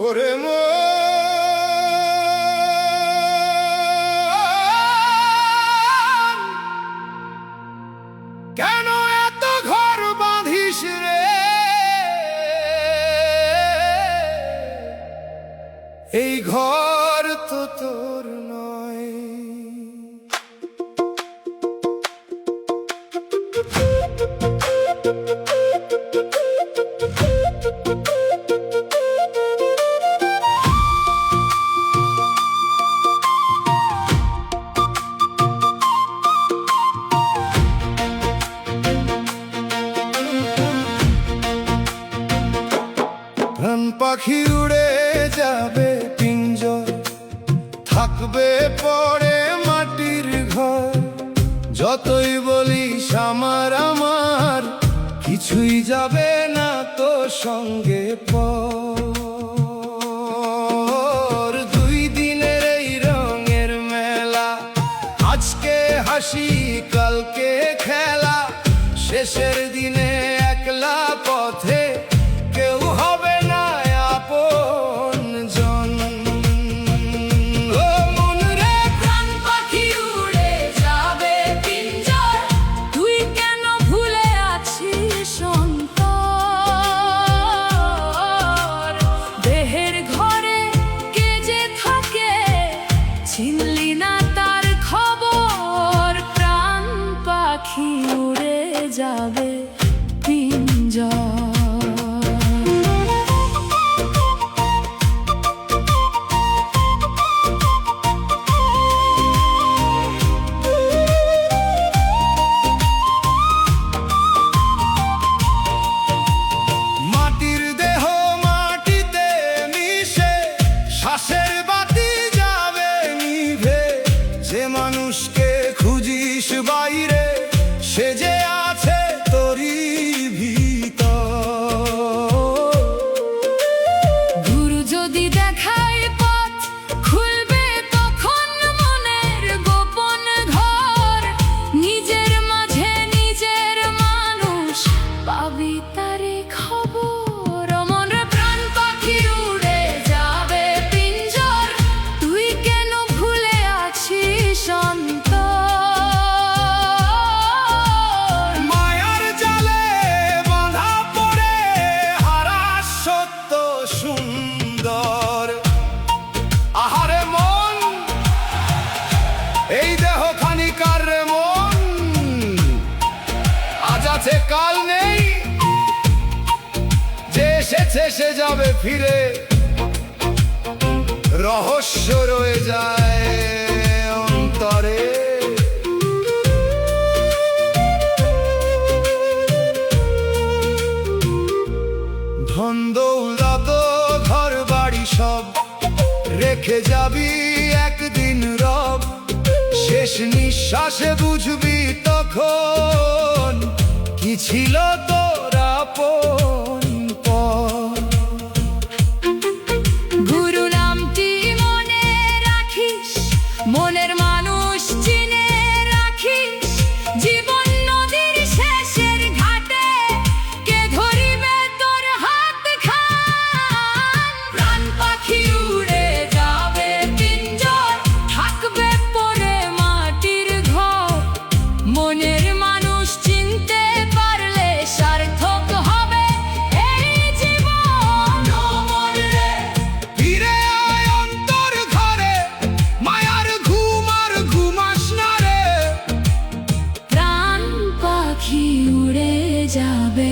ওরে মন, কেন এত ঘর বাঁধিস রে? এই ঘর তো তোর নয়। প্রাণ পাখি উড়ে যাবে পিঞ্জর, থাকবে পড়ে মাটির ঘর। যতই বলিস আমার আমার, কিছুই যাবে না তোর সঙ্গে পর। দুই দিনের এই রঙের মেলা, আজকে হাসি কালকে খেলা। শেষের দিনে একলা পথে কেউ হবে না আপনজন। ও মন রে, প্রাণ পাখি উড়ে যাবে পিঞ্জর, তুই কেন ভুলে আছিস অন্তর? দেহের ঘরে কে যে থাকে, চিনলি না তার খবর। প্রাণ পাখি উড়ে যাবে পিঞ্জর। মাটির দেহ মাটিতে মিশে, শ্বাসের বাতি যাবে নিভে। যে মানুষকে খুঁজিস বাইরে, সে যে আছে তোরই ভিতর। গুরু যদি দেখায় পথ, খুলবে তখন মনের গোপন ঘর। নিজের মাঝে নিজের মানুষ, পাবি তারে খবর। মন প্রাণ পাখি উড়ে যাবে পিঞ্জর, তুই কেন ভুলে আছিস অন্তর? মায়ার জালে বাঁধা পড়ে হারাস সত্য সুন্দর। আহারে মন, এই দেহ খানিকার রে মন। আজ আছে কাল নেই, যে এসেছে সে যাবে ফিরে। রহস্য রয়ে যায় অন্তরে। ধন দৌলত ঘর বাড়ি সব রেখে যাবি একদিন রব। শেষ নিঃশ্বাসে বুঝবি তখন, কি ছিল তোর আপন পর। গুরু নামটি মনে রাখিস, মনের মানুষ চিনে রাখিস। জীবন নদীর শেষের ঘাটে, কে ধরিবে তোর হাত খান? প্রাণ পাখি উড়ে যাবে পিঞ্জর, থাকবে পড়ে মাটির ঘর। মনের মানুষ চিনতে পারলে সার্থক হবে এই জীবন। ও মন রে, ফিরে আয় অন্তর ঘরে, মায়ার ঘুম আর ঘুমাস না রে। প্রাণ পাখি উড়ে যাবে